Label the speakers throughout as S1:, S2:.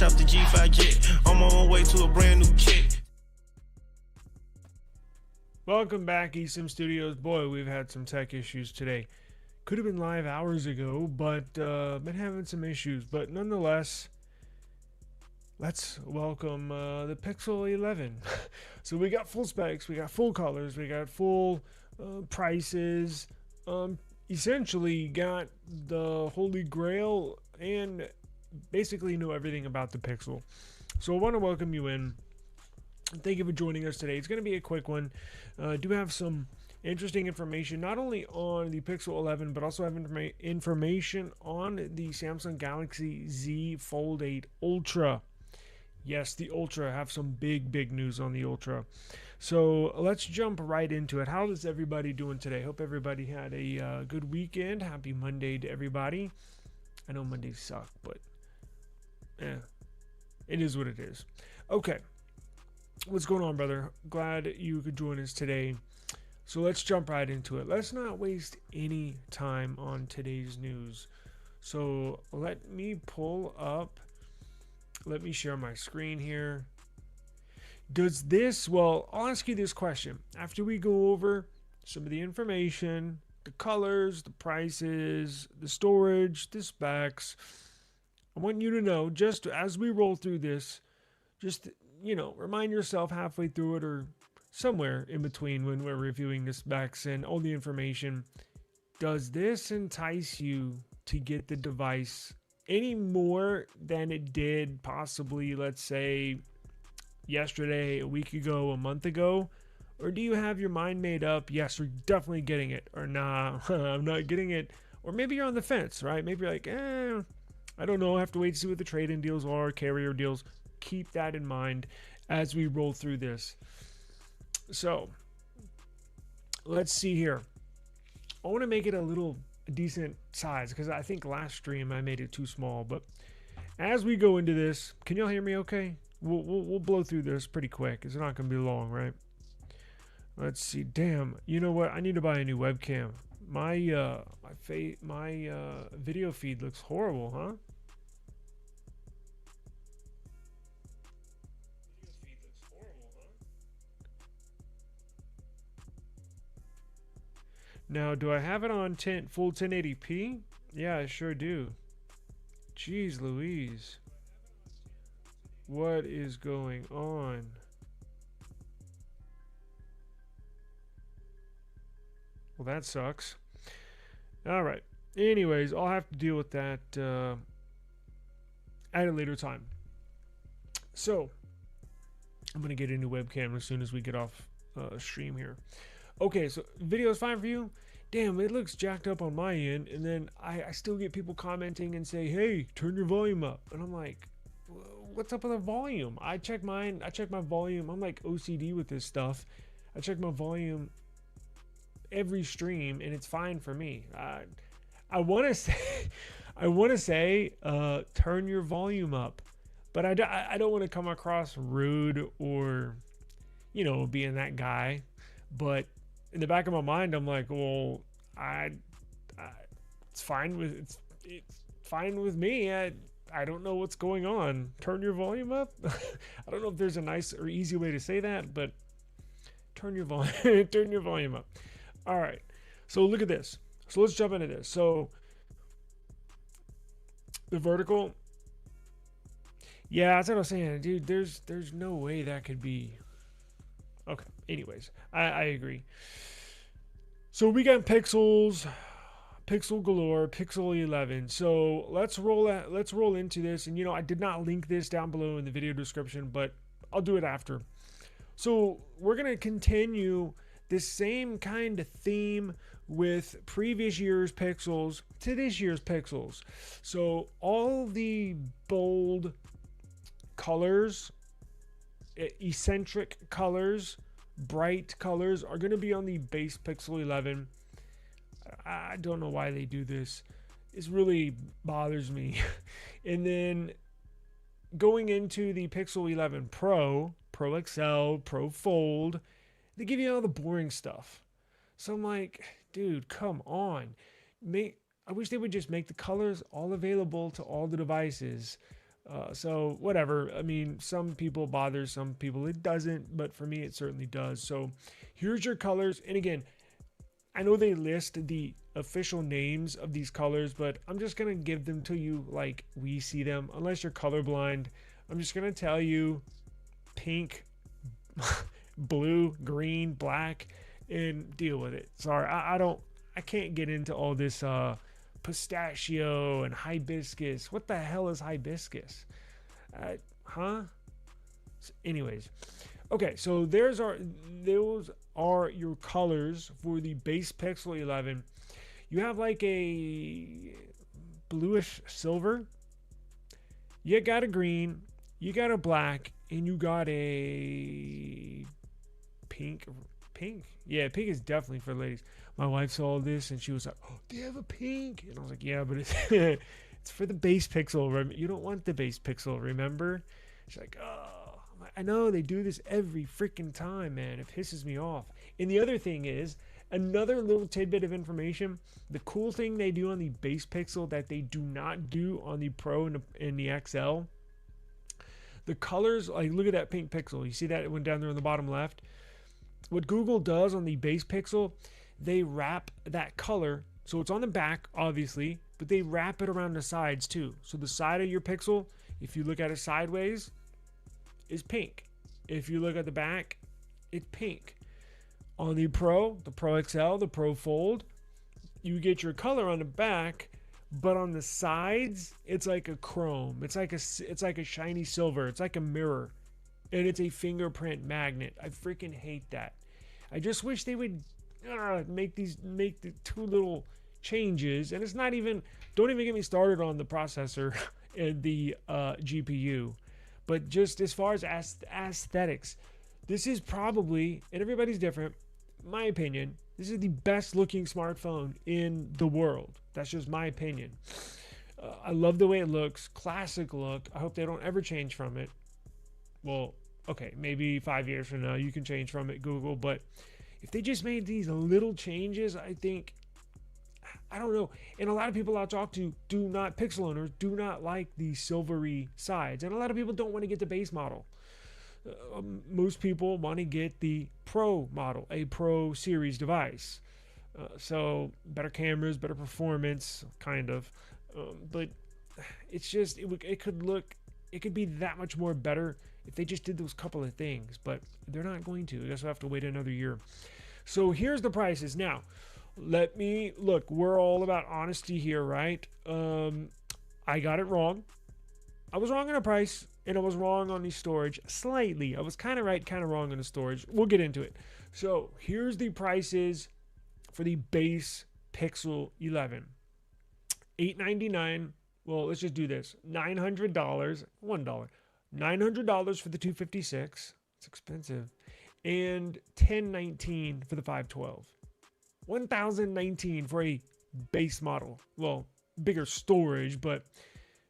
S1: off the G5 jet. I'm on my way to a brand new kit.
S2: Welcome back, eSIM Studios. Boy, we've had some tech issues today. Could have been live hours ago, but been having some issues. But nonetheless, let's welcome the Pixel 11. So we got full specs, we got full colors, we got full prices. Essentially got the holy grail and basically know everything about the Pixel. So I want to welcome you in. Thank you for joining us today. It's going to be a quick one. Do have some interesting information not only on the Pixel 11 but also have information on the Samsung Galaxy Z Fold 8 Ultra. Yes, the Ultra. Have some big news on the Ultra. So let's jump right into it. How is everybody doing today? Hope everybody had a good weekend. Happy Monday to everybody. I know Mondays suck, but it is what it is. Okay. What's going on, brother? Glad you could join us today. So let's jump right into it. Let's not waste any time on today's news. So let me pull up. Let me share my screen here. Does this, well, I'll ask you this question. After we go over some of the information, the colors, the prices, the storage, the specs, I want you to know, just as we roll through this, just, remind yourself halfway through it or somewhere in between when we're reviewing the specs and all the information. Does this entice you to get the device any more than it did possibly, let's say, yesterday, a week ago, a month ago? Or do you have your mind made up? Yes, we're definitely getting it. Or nah, I'm not getting it. Or maybe you're on the fence, right? Maybe you're like, I don't know. I have to wait to see what the trade-in deals are, carrier deals. Keep that in mind as we roll through this. So let's see here. I want to make it a decent size because I think last stream I made it too small. But as we go into this, can y'all hear me okay? We'll blow through this pretty quick. It's not going to be long, right? Let's see. Damn. You know what? I need to buy a new webcam. My video feed looks horrible, huh? Now, do I have it on full 1080p? Yeah, I sure do. Jeez Louise. What is going on? Well, that sucks. All right. Anyways, I'll have to deal with that at a later time. So, I'm going to get a new webcam as soon as we get off stream here. Okay, so video is fine for you? Damn, it looks jacked up on my end. And then I still get people commenting and say, hey, turn your volume up. And I'm like, what's up with the volume? I check my volume. I'm like OCD with this stuff. I check my volume every stream and it's fine for me. I want to say turn your volume up, but I don't want to come across rude or being that guy. But in the back of my mind, I'm like, well, it's fine with me. I don't know what's going on. Turn your volume up. I don't know if there's a nice or easy way to say that, but turn your volume up. All right. So look at this. So let's jump into this. So the vertical. Yeah, that's what I was saying, dude. There's no way that could be. Okay. Anyways, I agree. So we got pixels, pixel galore, Pixel 11. So let's roll into this. And I did not link this down below in the video description, but I'll do it after. So we're gonna continue this same kind of theme with previous year's pixels to this year's pixels. So all the bold colors, eccentric colors, bright colors are going to be on the base Pixel 11. I don't know why they do this. This really bothers me. And then going into the Pixel 11 Pro, Pro XL, Pro Fold, they give you all the boring stuff. So I'm like, dude, come on. I wish they would just make the colors all available to all the devices. So whatever. I mean, some people bothers, some people it doesn't, but for me, it certainly does. So here's your colors. And again, I know they list the official names of these colors, but I'm just going to give them to you like we see them. Unless you're colorblind, I'm just going to tell you pink, blue, green, black, and deal with it. Sorry, I can't get into all this pistachio and hibiscus. What the hell is hibiscus? Huh? Anyways, okay, so those are your colors for the base Pixel 11. You have like a bluish silver, you got a green, you got a black, and you got a pink. Yeah, pink is definitely for ladies. My wife saw this and she was like, oh, they have a pink. And I was like, yeah, but it's it's for the base Pixel. You don't want the base Pixel, remember? She's like, oh, I know they do this every freaking time, man. It pisses me off. And the other thing is, another little tidbit of information, the cool thing they do on the base Pixel that they do not do on the Pro and the XL, the colors, like look at that pink pixel. You see that it went down there on the bottom left? What Google does on the base Pixel, they wrap that color, so it's on the back, obviously, but they wrap it around the sides too. So the side of your Pixel, if you look at it sideways, is pink. If you look at the back, it's pink. On the Pro XL, the Pro Fold, you get your color on the back, but on the sides, it's like a chrome. It's like a shiny silver. It's like a mirror, and it's a fingerprint magnet. I freaking hate that. I just wish they would make the two little changes. And it's not even. Don't even get me started on the processor and the GPU, but just as far as aesthetics, this is probably, and everybody's different. My opinion, this is the best looking smartphone in the world. That's just my opinion. I love the way it looks. Classic look. I hope they don't ever change from it. Well, okay, maybe 5 years from now you can change from it, Google. But if they just made these little changes, I think, I don't know. And a lot of people I talk to Pixel owners do not like the silvery sides. And a lot of people don't want to get the base model. Most people want to get the Pro model, a Pro series device. So better cameras, better performance, kind of. But it's just, it could be that much more better if they just did those couple of things. But they're not going to. I guess we'll have to wait another year. So here's the prices. Now, let me look. We're all about honesty here, right? I got it wrong. I was wrong on the price, and I was wrong on the storage slightly. I was kind of right, kind of wrong on the storage. We'll get into it. So here's the prices for the base Pixel 11. $899. Well, let's just do this. $900. $1. $900 for the 256. It's expensive. And $1,019 for the 512. $1,019 for a base model. Well, bigger storage, but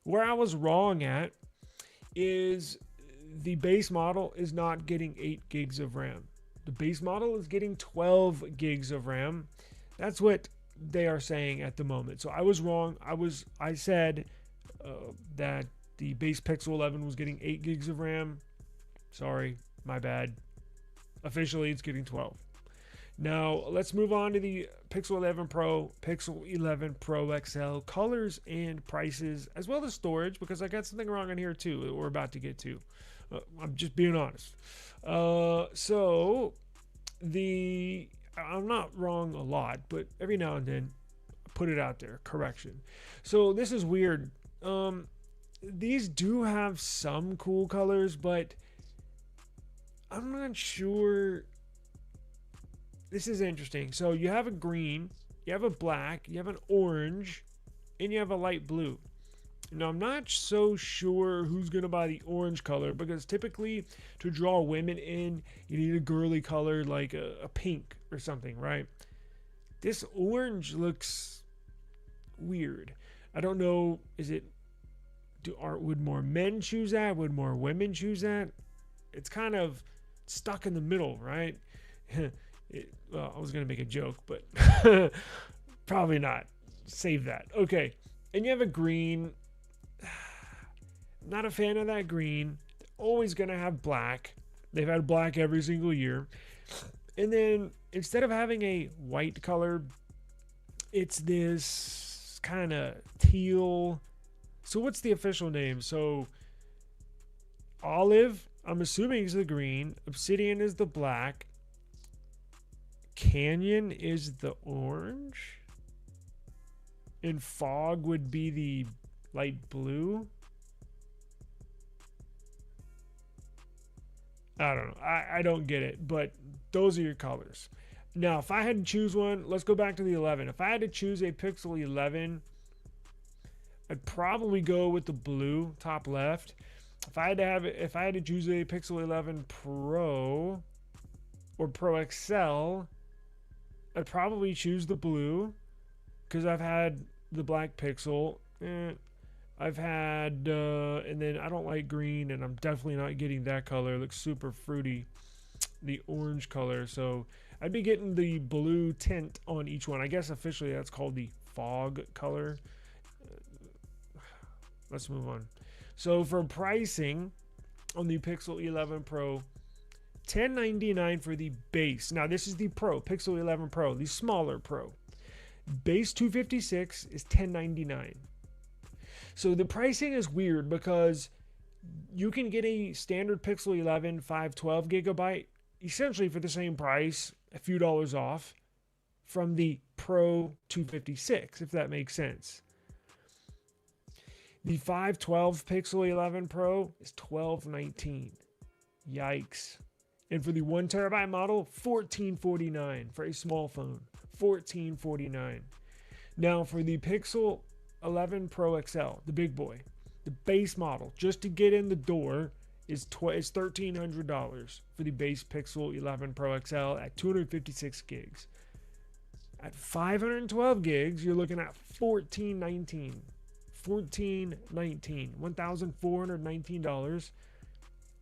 S2: where I was wrong at is the base model is not getting 8 gigs of RAM. The base model is getting 12 gigs of RAM. That's what they are saying at the moment. So I was wrong. I said that the base Pixel 11 was getting 8 gigs of RAM. Sorry, my bad. Officially, it's getting 12. Now, let's move on to the Pixel 11 Pro, Pixel 11 Pro XL colors and prices, as well as storage, because I got something wrong on here too that we're about to get to. I'm just being honest. So, I'm not wrong a lot, but every now and then, I put it out there. Correction. So, this is weird. These do have some cool colors, but I'm not sure. This is interesting. So you have a green, you have a black, you have an orange, and you have a light blue. Now, I'm not so sure who's going to buy the orange color, because typically to draw women in, you need a girly color like a pink or something, right? This orange looks weird. I don't know. Would more men choose that? Would more women choose that? It's kind of stuck in the middle, right? Well, I was going to make a joke, but probably not. Save that. Okay. And you have a green. Not a fan of that green. They're always going to have black. They've had black every single year. And then instead of having a white color, it's this kind of teal. So what's the official name? So olive, I'm assuming, is the green. Obsidian is the black. Canyon is the orange. And fog would be the light blue. I don't know. I don't get it, but those are your colors. Now, if I had to choose one, let's go back to the 11. If I had to choose a Pixel 11, I'd probably go with the blue top left. If I had to choose a Pixel 11 Pro or Pro XL, I'd probably choose the blue because I've had the black Pixel. I've had, and then I don't like green, and I'm definitely not getting that color. It looks super fruity, the orange color. So I'd be getting the blue tint on each one. I guess officially that's called the fog color. Let's move on. So for pricing on the Pixel 11 Pro, $1099 for the base. Now this is the Pro, Pixel 11 Pro, the smaller Pro. Base 256 is $1099. So the pricing is weird because you can get a standard Pixel 11 512 gigabyte essentially for the same price, a few dollars off from the Pro 256, if that makes sense. The 512 Pixel 11 Pro is $1219. Yikes. And for the 1 terabyte model, $1449 for a small phone. $1449. Now for the Pixel 11 Pro XL, the big boy, the base model, just to get in the door, is $1,300 for the base Pixel 11 Pro XL at 256 gigs. At 512 gigs, you're looking at $1,419. $1,419.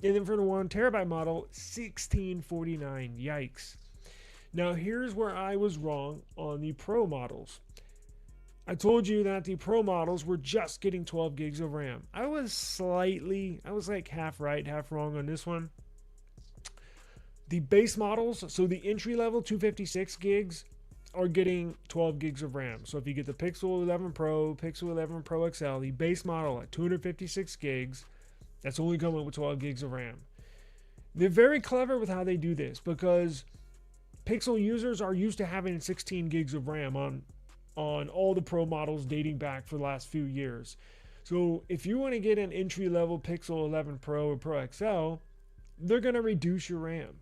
S2: And then for the 1 terabyte model, $1,649. Yikes. Now here's where I was wrong on the Pro models. I told you that the Pro models were just getting 12 gigs of RAM. I was like half right, half wrong on this one. The base models, so the entry level 256 gigs, are getting 12 gigs of RAM. So if you get the Pixel 11 Pro, Pixel 11 Pro XL, the base model at 256 gigs, that's only coming with 12 gigs of RAM. They're very clever with how they do this because Pixel users are used to having 16 gigs of RAM on all the Pro models dating back for the last few years. So if you want to get an entry-level Pixel 11 Pro or Pro XL, they're going to reduce your RAM.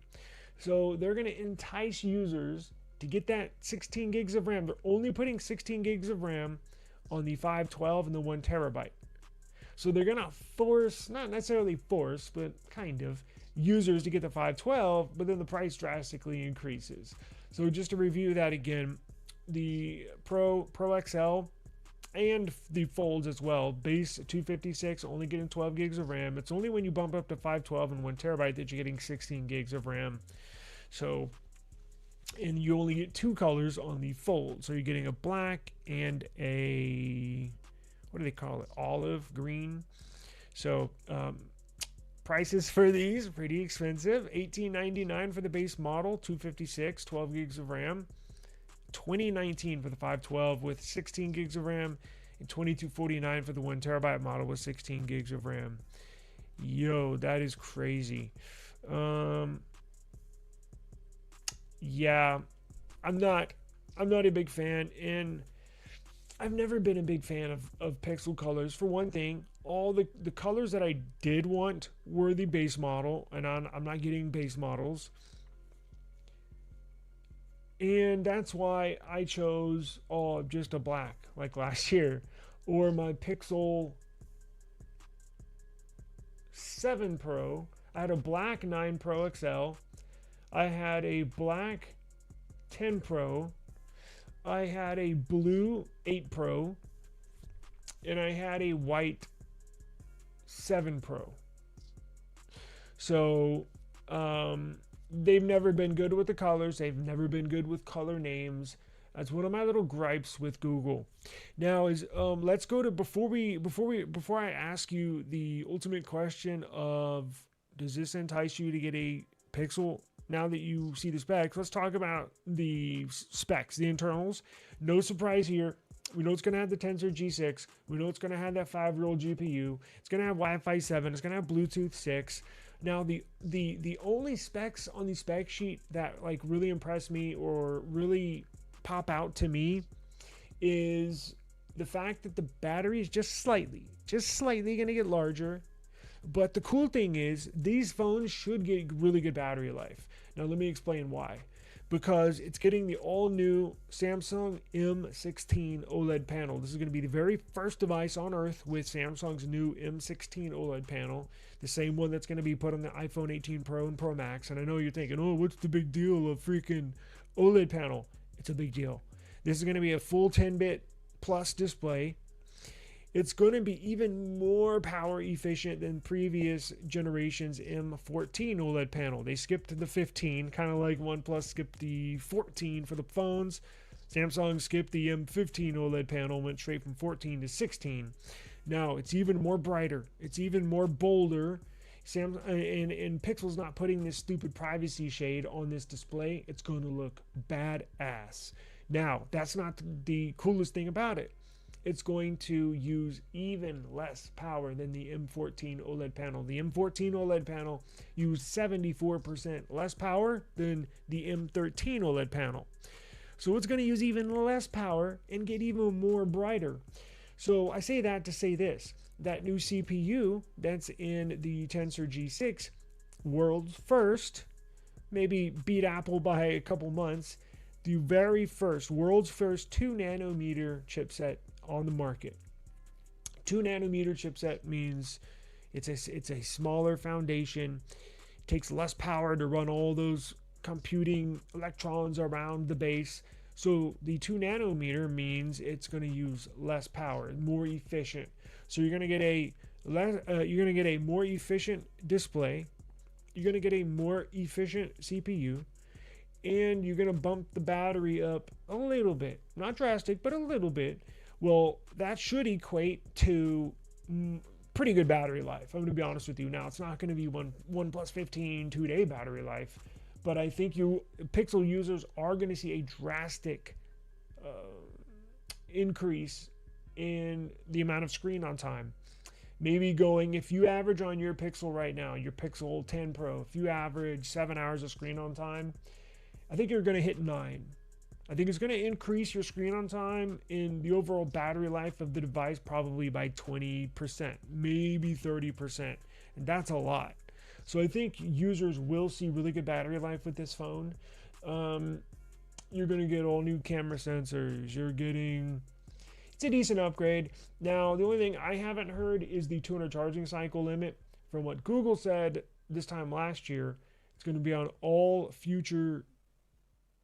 S2: So they're going to entice users to get that 16 gigs of RAM. They're only putting 16 gigs of RAM on the 512 and the 1 terabyte. So they're going to force, not necessarily force, but kind of, users to get the 512, but then the price drastically increases. So just to review that again, the Pro XL and the Folds as well, base 256, only getting 12 gigs of RAM. It's only when you bump up to 512 and 1 terabyte that you're getting 16 gigs of RAM. So, and you only get 2 colors on the Fold. So you're getting a black and a, what do they call it? Olive green. So prices for these are pretty expensive. $1899 for the base model, 256, 12 gigs of RAM. $2019 for the 512 with 16 gigs of RAM, and $2249 for the 1 terabyte model with 16 gigs of RAM. Yo, that is crazy. Yeah, I'm not a big fan, and I've never been a big fan of Pixel colors. For one thing, all the colors that I did want were the base model, and I'm not getting base models. And that's why I chose just a black like last year. Or my Pixel 7 Pro. I had a black 9 Pro XL. I had a black 10 Pro. I had a blue 8 Pro. And I had a white 7 Pro. So, they've never been good with the colors. They've never been good with color names. That's one of my little gripes with Google. Now is let's go to before I ask you the ultimate question of, does this entice you to get a Pixel? Now that you see the specs, let's talk about the specs, the internals. No surprise here. We know it's going to have the Tensor G6. We know it's going to have that 5-year-old GPU. It's going to have Wi-Fi 7. It's going to have Bluetooth 6. Now, the only specs on the spec sheet that like really impress me or really pop out to me is the fact that the battery is just slightly going to get larger. But the cool thing is these phones should get really good battery life. Now, let me explain why. Because it's getting the all-new Samsung M16 OLED panel. This is going to be the very first device on Earth with Samsung's new M16 OLED panel. The same one that's going to be put on the iPhone 18 Pro and Pro Max. And I know you're thinking, oh, what's the big deal of freaking OLED panel? It's a big deal. This is going to be a full 10-bit plus display. It's going to be even more power efficient than previous generation's M14 OLED panel. They skipped the 15, kind of like OnePlus skipped the 14 for the phones. Samsung skipped the M15 OLED panel, went straight from 14 to 16. Now, it's even more brighter. It's even more bolder. And Pixel's not putting this stupid privacy shade on this display. It's going to look badass. Now, that's not the coolest thing about it. It's going to use even less power than the M14 OLED panel. The M14 OLED panel used 74% less power than the M13 OLED panel. So it's going to use even less power and get even more brighter. So I say that to say this, that new CPU that's in the Tensor G6, world's first, maybe beat Apple by a couple months, the very first, world's first 2 nanometer chipset on the market. 2 nanometer chipset means it's a smaller foundation. It takes less power to run all those computing electrons around the base. So the 2 nanometer means it's going to use less power, more efficient. So you're going to get a more efficient display. You're going to get a more efficient CPU, and you're going to bump the battery up a little bit, not drastic, but a little bit. Well, that should equate to pretty good battery life. I'm going to be honest with you. Now, it's not going to be OnePlus 15 2-day battery life, but I think Pixel users are going to see a drastic increase in the amount of screen on time. Maybe going, if you average on your Pixel right now, your Pixel 10 Pro, if you average 7 hours of screen on time, I think you're going to hit 9. I think it's going to increase your screen on time in the overall battery life of the device probably by 20%, maybe 30%. And that's a lot. So I think users will see really good battery life with this phone. You're going to get all new camera sensors. It's a decent upgrade. Now, the only thing I haven't heard is the 200 charging cycle limit. From what Google said this time last year, it's going to be on all future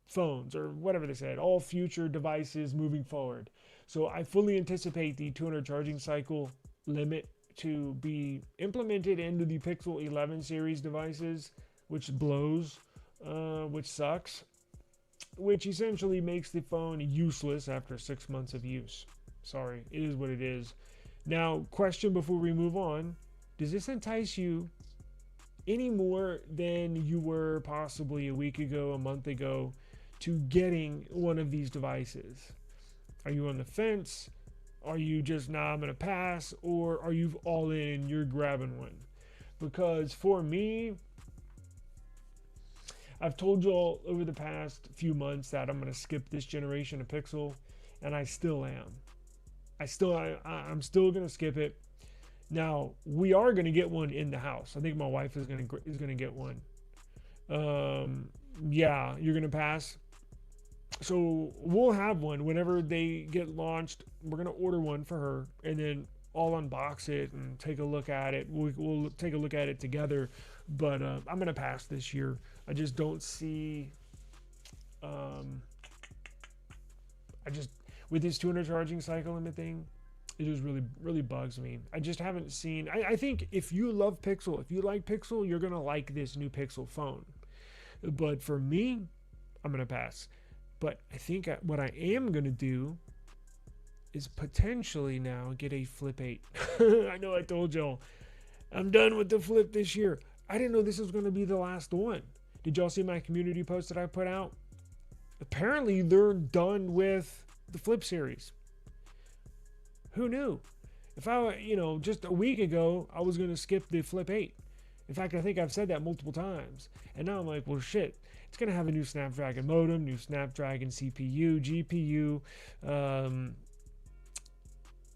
S2: phones, or whatever they said, all future devices moving forward. So I fully anticipate the 200 charging cycle limit to be implemented into the Pixel 11 series devices, which blows, which sucks, which essentially makes the phone useless after 6 months of use. Sorry, it is what it is. Now, question before we move on, does this entice you any more than you were possibly a week ago, a month ago, to getting one of these devices? Are you on the fence? Are you just, nah, I'm going to pass? Or are you all in and you're grabbing one? Because for me, I've told you all over the past few months that I'm going to skip this generation of Pixel, and I still am. I'm still going to skip it. Now, we are going to get one in the house. I think my wife is going to get one. Yeah, you're going to pass? So we'll have one whenever they get launched. We're going to order one for her, and then I'll unbox it and take a look at it. We'll take a look at it together. But I'm going to pass this year. I just don't see... with this 200 charging cycle limit thing, it just really bugs me. I just haven't seen... I think if you love Pixel, if you like Pixel, you're going to like this new Pixel phone. But for me, I'm going to pass. But I think what I am going to do is potentially now get a Flip 8. I know I told y'all I'm done with the Flip this year. I didn't know this was going to be the last one. Did y'all see my community post that I put out? Apparently they're done with the Flip series. Who knew? If I, just a week ago, I was going to skip the Flip 8. In fact, I think I've said that multiple times. And now I'm like, well, shit. It's going to have a new Snapdragon modem, new Snapdragon CPU, GPU.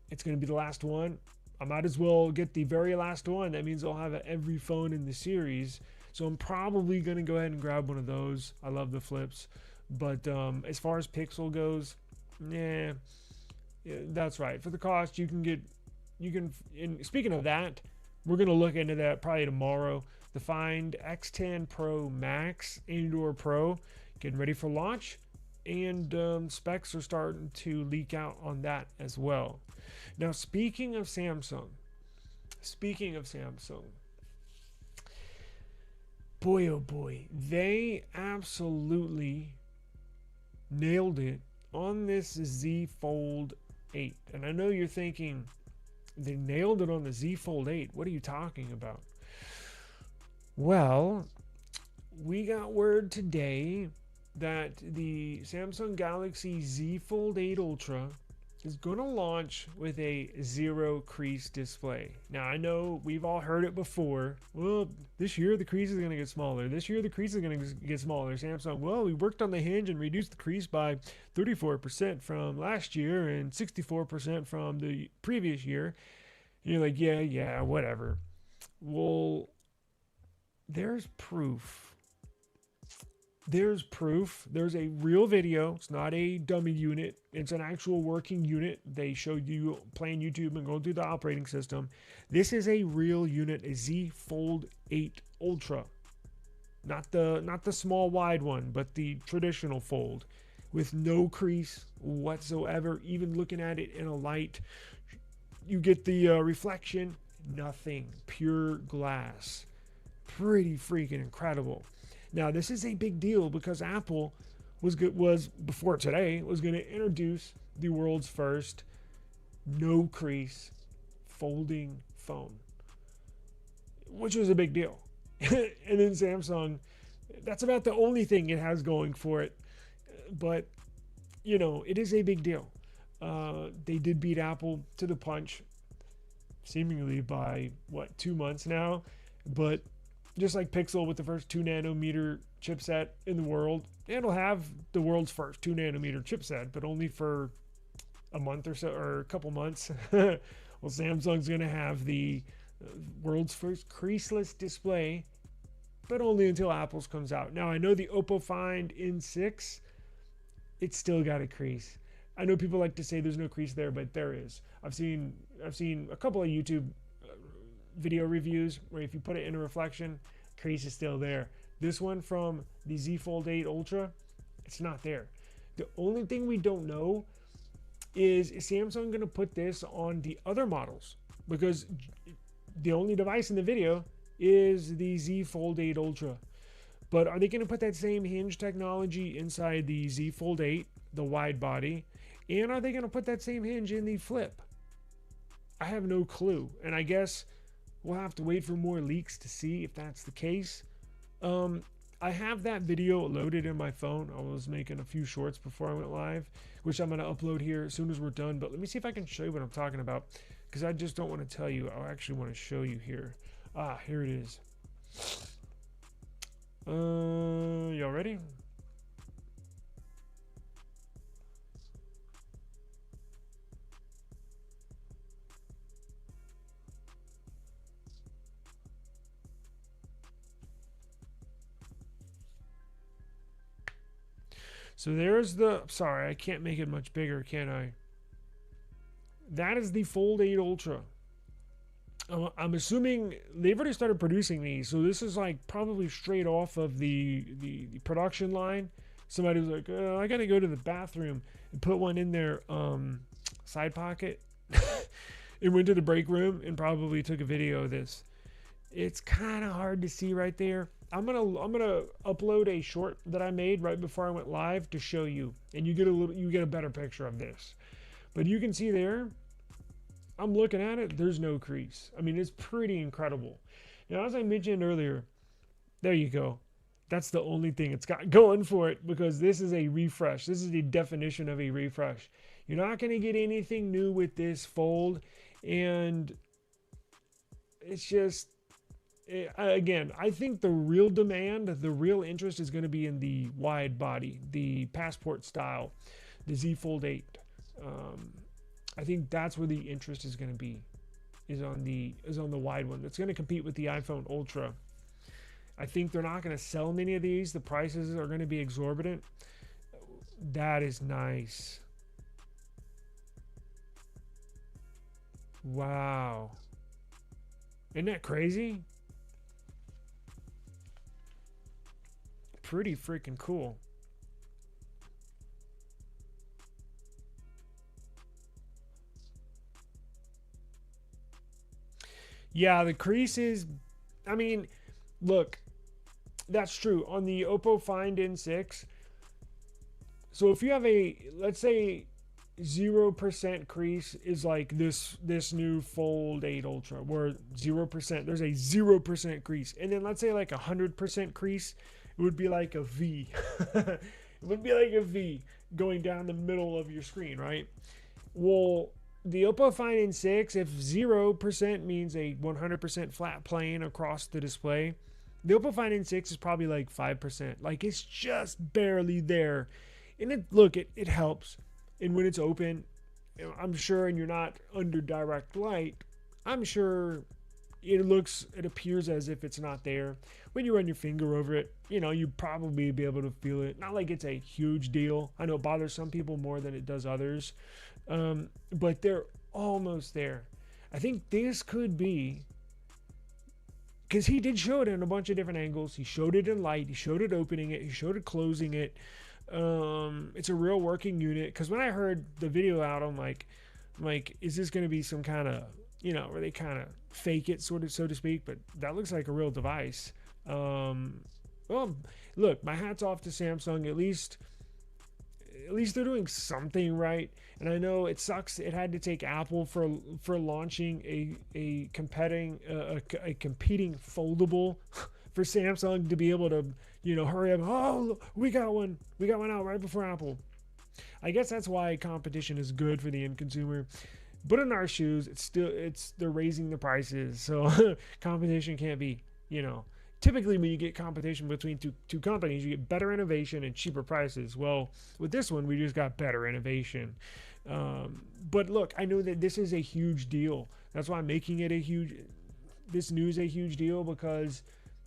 S2: It's going to be the last one. I might as well get the very last one. That means I'll have every phone in the series. So I'm probably going to go ahead and grab one of those. I love the Flips. But as far as Pixel goes, yeah, that's right. For the cost, and speaking of that, we're going to look into that probably tomorrow. The Find X10 Pro Max Indoor Pro getting ready for launch, and specs are starting to leak out on that as well. Now, speaking of Samsung, boy oh boy, they absolutely nailed it on this Z Fold 8. And I know you're thinking, they nailed it on the Z Fold 8. What are you talking about? Well, we got word today that the Samsung Galaxy Z Fold 8 Ultra is going to launch with a zero crease display. Now, I know we've all heard it before. Well, this year the crease is going to get smaller. This year the crease is going to get smaller. Samsung, well, we worked on the hinge and reduced the crease by 34% from last year and 64% from the previous year. And you're like, yeah, whatever. Well, there's proof. There's a real video. It's not a dummy unit. It's an actual working unit. They showed you playing YouTube and going through the operating system. This is a real unit, a Z Fold 8 Ultra. Not the small wide one, but the traditional fold with no crease whatsoever. Even looking at it in a light, you get the reflection. Nothing. Pure glass. Pretty freaking incredible. Now, this is a big deal because Apple was before today was going to introduce the world's first no crease folding phone, which was a big deal. And then Samsung, that's about the only thing it has going for it. But, it is a big deal. They did beat Apple to the punch, seemingly by 2 months now. But just like Pixel with the first 2 nanometer chipset in the world, it'll have the world's first 2 nanometer chipset, but only for a month or so, or a couple months. Well, Samsung's going to have the world's first creaseless display, but only until Apple's comes out. Now, I know the Oppo Find N6, it's still got a crease. I know people like to say there's no crease there, but there is. I've seen a couple of YouTube video reviews where if you put it in a reflection, crease is still there. This one from the Z Fold 8 Ultra, it's not there. The only thing we don't know is Samsung going to put this on the other models, because the only device in the video is the Z Fold 8 Ultra. But are they going to put that same hinge technology inside the Z Fold 8, the wide body? And are they going to put that same hinge in the Flip? I have no clue. And I guess we'll have to wait for more leaks to see if that's the case. I have that video loaded in my phone. I was making a few shorts before I went live, which I'm going to upload here as soon as we're done. But let me see if I can show you what I'm talking about, because I just don't want to tell you. I actually want to show you here. Here it is. Y'all ready? So there's sorry, I can't make it much bigger, can I? That is the Fold 8 Ultra. I'm assuming they've already started producing these, so this is like probably straight off of the production line. Somebody was like, I gotta go to the bathroom and put one in their side pocket. It went to the break room and probably took a video of this. It's kind of hard to see right there. I'm gonna upload a short that I made right before I went live to show you, and you get a better picture of this. But you can see there, I'm looking at it, there's no crease. I mean, it's pretty incredible. Now, as I mentioned earlier, there you go. That's the only thing it's got going for it, because this is a refresh. This is the definition of a refresh. You're not going to get anything new with this Fold, and it's just, again, I think the real demand, the real interest is going to be in the wide body, the Passport style, the Z Fold 8. I think that's where the interest is going to be, is on the wide one. It's going to compete with the iPhone Ultra. I think they're not going to sell many of these. The prices are going to be exorbitant. That is nice. Wow. Isn't that crazy? Pretty freaking cool. Yeah, the crease is, I mean, look, that's true. On the Oppo Find N6, so if you have let's say 0% crease is like this new Fold 8 Ultra, where 0%, there's a 0% crease. And then let's say like 100% crease, it would be like a V. It would be like a V going down the middle of your screen, right? Well, the Oppo Find N6, if 0% means a 100% flat plane across the display, the Oppo Find N6 is probably like 5%. Like, it's just barely there. And it helps. And when it's open, I'm sure, and you're not under direct light, I'm sure it appears as if it's not there. When you run your finger over it, you probably be able to feel it. Not like it's a huge deal. I know it bothers some people more than it does others. But they're almost there. I think this could be, because he did show it in a bunch of different angles. He showed it in light. He showed it opening it. He showed it closing it. It's a real working unit. Because when I heard the video out, I'm like, is this going to be some kind of, where they kind of fake it, sort of, so to speak? But that looks like a real device. Well, look, my hat's off to Samsung. At least they're doing something right. And I know it sucks. It had to take Apple for launching a competing foldable for Samsung to be able to, hurry up. Oh, we got one out right before Apple. I guess that's why competition is good for the end consumer. But in our shoes, they're raising the prices. So competition can't be, typically when you get competition between two companies, you get better innovation and cheaper prices. Well, with this one, we just got better innovation. But look, I know that this is a huge deal. That's why I'm making it this news a huge deal, because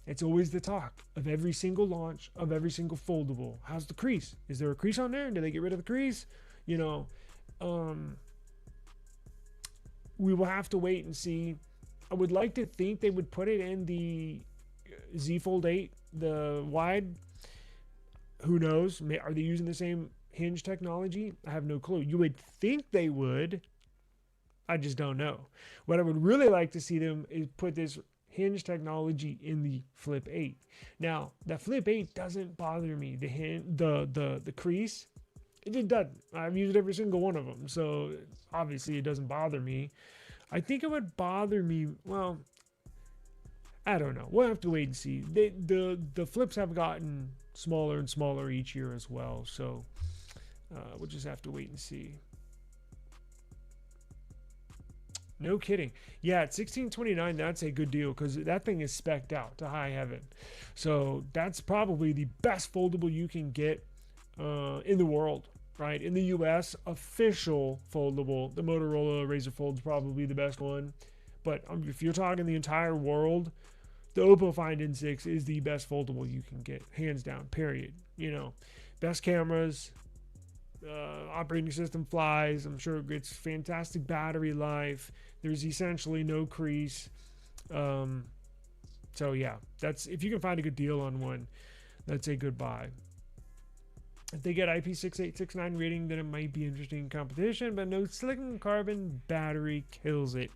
S2: it's always the talk of every single launch, of every single foldable. How's the crease? Is there a crease on there? Did they get rid of the crease? We will have to wait and see. I would like to think they would put it in the Z Fold 8, the wide. Who knows? Are they using the same hinge technology? I have no clue. You would think they would. I just don't know. What I would really like to see them is put this hinge technology in the Flip 8. Now, the Flip 8 doesn't bother me. The crease, it just doesn't. I've used every single one of them, so obviously it doesn't bother me. I think it would bother me. Well, I don't know. We'll have to wait and see. The flips have gotten smaller and smaller each year as well, so we'll just have to wait and see. No kidding. Yeah, at $1629, that's a good deal, because that thing is spec'd out to high heaven. So that's probably the best foldable you can get in the world, right? In the US, official foldable, the Motorola Razr Fold is probably the best one. But if you're talking the entire world, the Oppo Find N6 is the best foldable you can get, hands down, period. Best cameras, operating system flies. I'm sure it's fantastic battery life. There's essentially no crease. So yeah, if you can find a good deal on one, that's a good buy. If they get IP6869 rating, then it might be interesting in competition, but no silicon carbon battery kills it.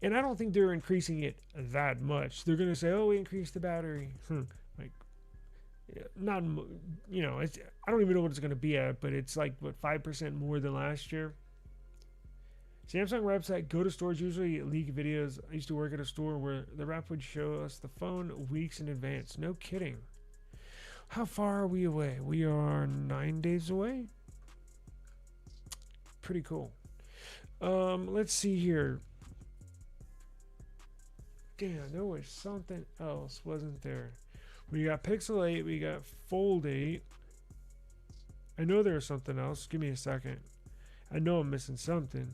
S2: And I don't think they're increasing it that much. They're going to say, oh, we increased the battery. not, it's, I don't even know what it's going to be at, but it's like, what, 5% more than last year. Samsung website, go to stores, usually leak videos. I used to work at a store where the rep would show us the phone weeks in advance. No kidding. How far are we away? We are 9 days away. Pretty cool. Let's see here. Damn, there was something else, wasn't there? We got Pixel 8, we got Fold 8. I know there was something else. Give me a second. I know I'm missing something.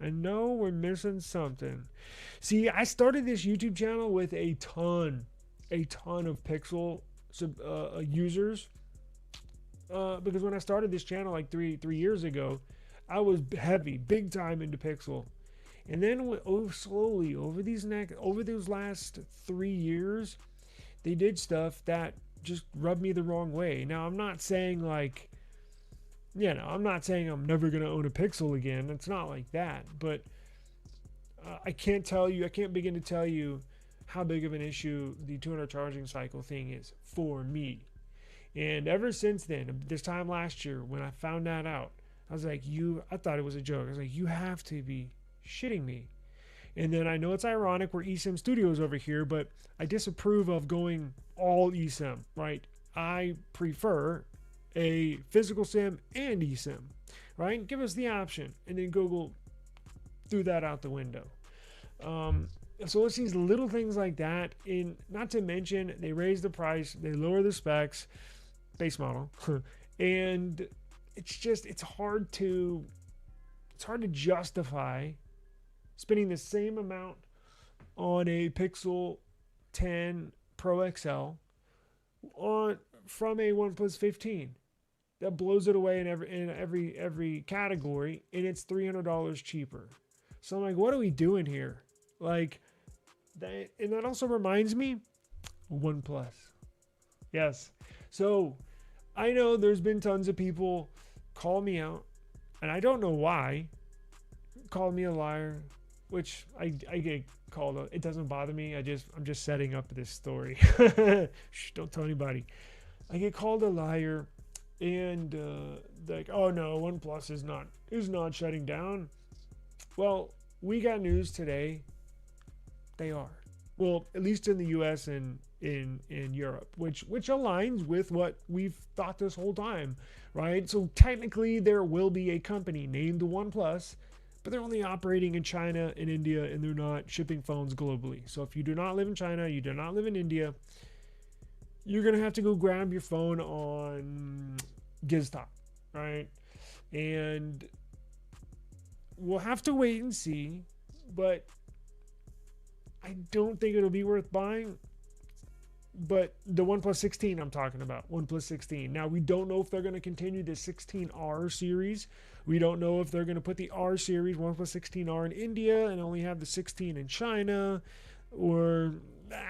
S2: I know we're missing something. See, I started this YouTube channel with a ton of Pixel users. Because when I started this channel like three years ago, I was heavy, big time into Pixel. And then slowly over those last 3 years, they did stuff that just rubbed me the wrong way. Now, I'm not saying like, I'm not saying I'm never going to own a Pixel again. It's not like that. But I can't begin to tell you how big of an issue the 200 charging cycle thing is for me. And ever since then, this time last year, when I found that out, I was like, I thought it was a joke. I was like, you have to be shitting me. And then I know it's ironic, we're eSIM Studios over here, but I disapprove of going all eSIM, right? I prefer a physical SIM and eSIM, right? Give us the option. And then Google threw that out the window. So it's these little things like that. And not to mention, they raise the price, they lower the specs, base model, and it's hard to justify spending the same amount on a Pixel 10 Pro XL from a OnePlus 15 that blows it away in every category, and it's $300 cheaper. So I'm like, what are we doing here? Like that, and that also reminds me, OnePlus. Yes. So I know there's been tons of people call me out, and I don't know why. Call me a liar, which I get called out. It doesn't bother me. I'm just setting up this story. Shh, don't tell anybody. I get called a liar, and like, oh no, OnePlus is not shutting down. Well, we got news today. They are. Well, at least in the US and in Europe, which aligns with what we've thought this whole time, right? So technically there will be a company named OnePlus, but they're only operating in China and India, and they're not shipping phones globally. So if you do not live in China, you do not live in India, you're going to have to go grab your phone on Giztop, right? And we'll have to wait and see, but I don't think it'll be worth buying. But the OnePlus 16 I'm talking about, OnePlus 16. Now, we don't know if they're going to continue the 16R series. We don't know if they're going to put the R series, OnePlus 16R in India and only have the 16 in China, or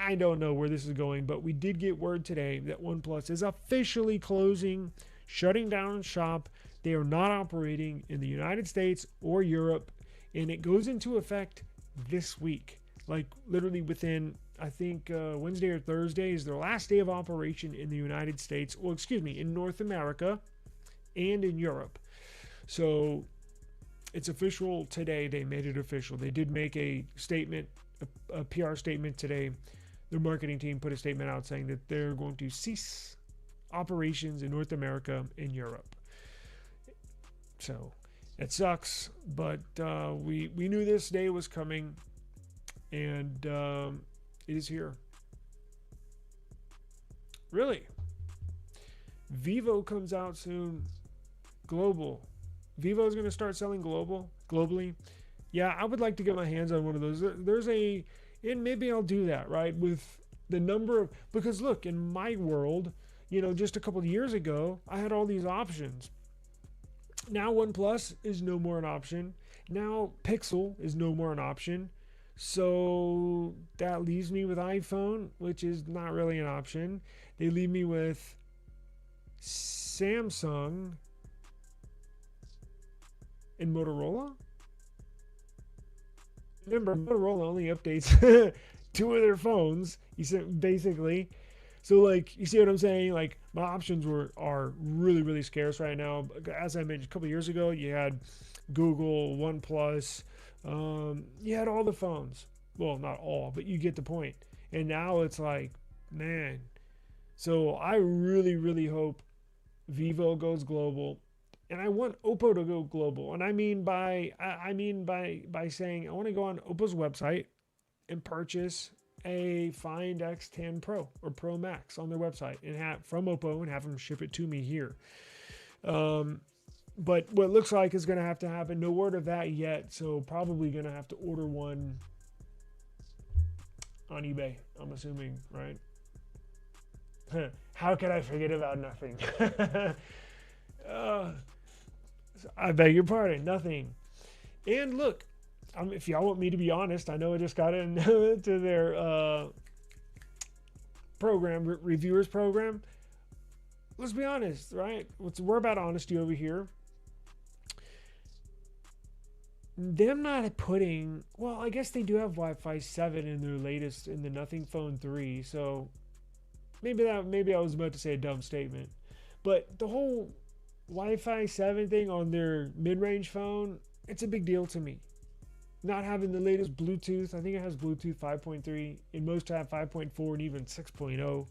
S2: I don't know where this is going. But we did get word today that OnePlus is officially closing, shutting down shop. They are not operating in the United States or Europe, and it goes into effect this week. Like literally within, I think Wednesday or Thursday is their last day of operation in the United States. Well, excuse me, in North America and in Europe. So it's official today. They made it official. They did make a statement, a PR statement today. Their marketing team put a statement out saying that they're going to cease operations in North America and Europe. So it sucks, but we knew this day was coming. And it is here. Really? Vivo comes out soon. Global. Vivo is going to start selling globally. Yeah, I would like to get my hands on one of those. And maybe I'll do that, right? With the number of, because look, in my world, just a couple of years ago, I had all these options. Now OnePlus is no more an option. Now Pixel is no more an option. So that leaves me with iPhone, which is not really an option. They leave me with Samsung and Motorola. Remember, Motorola only updates two of their phones. You said basically. So like, you see what I'm saying? Like, my options are really, really scarce right now. As I mentioned a couple years ago, you had Google, OnePlus, you had all the phones. Well, not all, but you get the point. And now it's like, man. So I really, really hope Vivo goes global, and I want Oppo to go global. And I mean by saying I want to go on Oppo's website and purchase a Find X10 Pro or Pro Max on their website and have from Oppo and have them ship it to me here. But what looks like is going to have to happen. No word of that yet, so probably going to have to order one on eBay. I'm assuming, right? How could I forget about nothing? I beg your pardon, nothing. And look, if y'all want me to be honest, I know I just got into their program, reviewers program. Let's be honest, right? We're about honesty over here. Them not putting, well, I guess they do have Wi-Fi 7 in their latest, in the Nothing Phone 3, so maybe I was about to say a dumb statement. But the whole Wi-Fi 7 thing on their mid-range phone, it's a big deal to me. Not having the latest Bluetooth, I think it has Bluetooth 5.3, and most have 5.4 and even 6.0.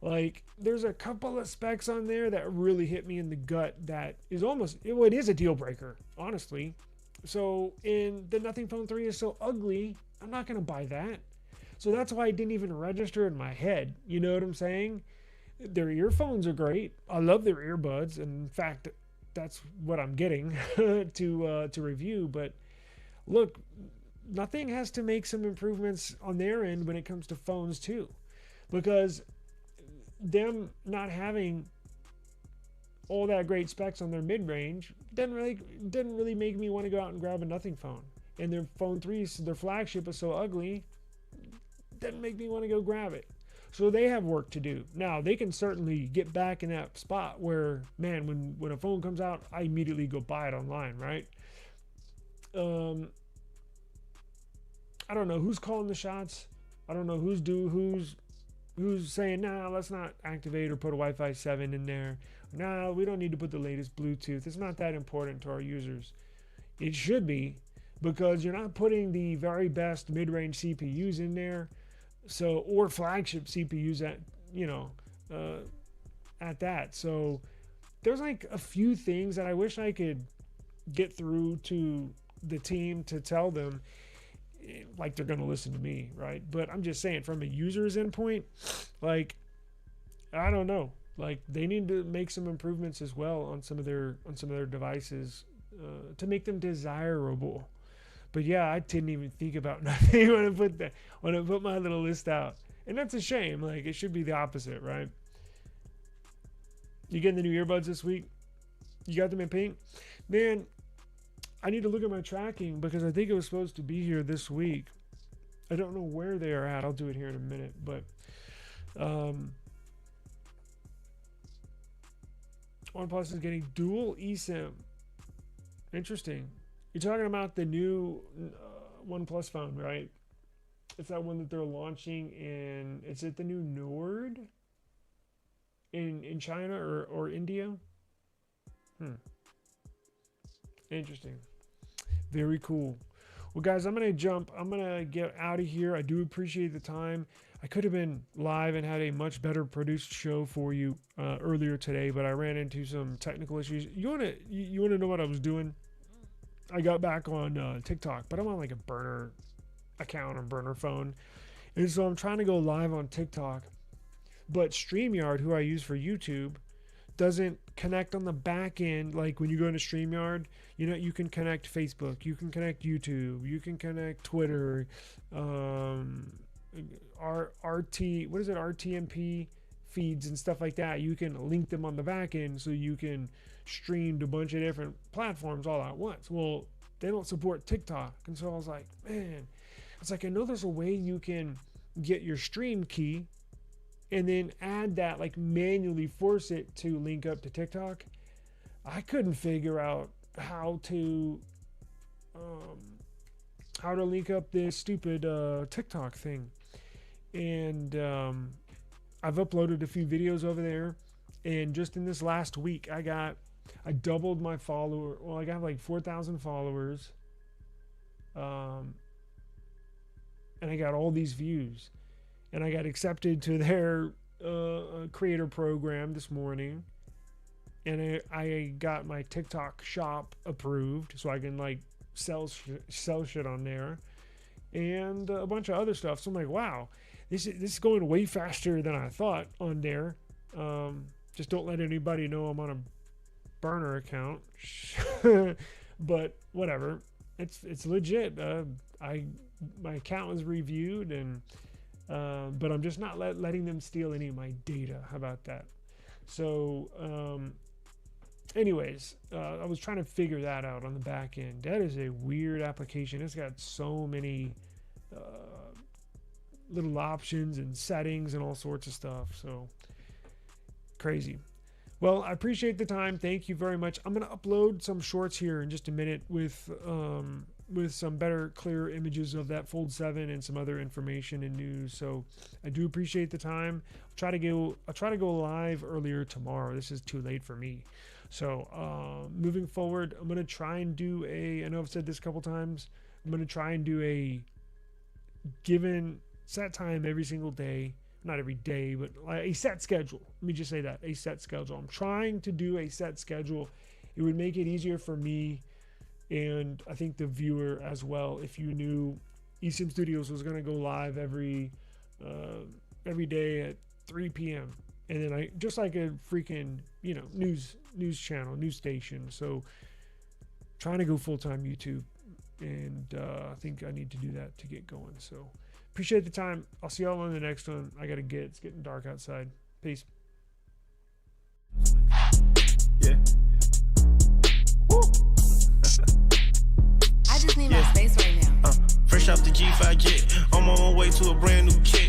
S2: Like, there's a couple of specs on there that really hit me in the gut that is almost, it is a deal breaker, honestly. So, and the Nothing Phone 3 is so ugly, I'm not going to buy that. So that's why I didn't even register in my head. You know what I'm saying? Their earphones are great. I love their earbuds. And in fact, that's what I'm getting to review. But look, Nothing has to make some improvements on their end when it comes to phones too. Because them not having all that great specs on their mid-range didn't really make me want to go out and grab a Nothing phone. And their phone 3, their flagship, is so ugly, didn't make me want to go grab it. So they have work to do. Now, they can certainly get back in that spot where, man, when a phone comes out, I immediately go buy it online, right? I don't know who's calling the shots. I don't know who's saying, nah, let's not activate or put a Wi-Fi 7 in there. Nah, we don't need to put the latest Bluetooth. It's not that important to our users. It should be, because you're not putting the very best mid-range CPUs in there. So, or flagship CPUs at that. So there's like a few things that I wish I could get through to the team to tell them, like they're going to listen to me, right? But I'm just saying, from a user's endpoint, like, I don't know, like they need to make some improvements as well on some of their devices to make them desirable. But yeah, I didn't even think about Nothing when I put my little list out, and that's a shame. Like, it should be the opposite, right? You getting the new earbuds this week? You got them in pink, man. I need to look at my tracking because I think it was supposed to be here this week. I don't know where they are at. I'll do it here in a minute, but OnePlus is getting dual eSIM. Interesting. You're talking about the new OnePlus phone, right? It's that one that they're launching in, is it the new Nord in China or India? Interesting. Very cool. Well, guys, I'm going to get out of here. I do appreciate the time. I could have been live and had a much better produced show for you earlier today, but I ran into some technical issues. You want to know what I was doing? I got back on TikTok, but I'm on like a burner account or burner phone. And so I'm trying to go live on TikTok, but StreamYard, who I use for YouTube, doesn't connect on the back end. Like when you go into StreamYard, you can connect Facebook, you can connect YouTube, you can connect Twitter, RTMP feeds and stuff like that. You can link them on the back end so you can stream to a bunch of different platforms all at once. Well, they don't support TikTok. And so I was like, man, it's like, I know there's a way you can get your stream key and then add that, like manually force it to link up to TikTok. I couldn't figure out how to link up this stupid TikTok thing. and I've uploaded a few videos over there. And just in this last week, I doubled my follower. Well, I got like 4,000 followers. And I got all these views. And I got accepted to their creator program this morning. And I got my TikTok shop approved, so I can like sell shit on there. And a bunch of other stuff. So I'm like, wow, this is going way faster than I thought on there. Just don't let anybody know I'm on a burner account. But whatever, it's legit. My account was reviewed, and but I'm just not letting them steal any of my data. How about that? So anyways, I was trying to figure that out on the back end. That is a weird application. It's got so many little options and settings and all sorts of stuff. So crazy. Well, I appreciate the time. Thank you very much. I'm going to upload some shorts here in just a minute with some better, clear images of that Fold 7 and some other information and news. So I do appreciate the time. I'll try to go live earlier tomorrow. This is too late for me. So moving forward, I'm going to try and do I know I've said this a couple times, I'm going to try and do a given set time every single day. Not every day, but a set schedule. Let me just say that, a set schedule. I'm trying to do a set schedule. It would make it easier for me, and I think the viewer as well, if you knew eSIM Studios was going to go live every day at 3 p.m. And then I just like a freaking news channel, news station. So trying to go full-time YouTube, and I think I need to do that to get going. So appreciate the time. I'll see y'all on the next one. It's getting dark outside. Peace.
S1: Yeah. Woo.
S3: I just need my space right now.
S1: Fresh off the G5 jet, on my way to a brand new kit.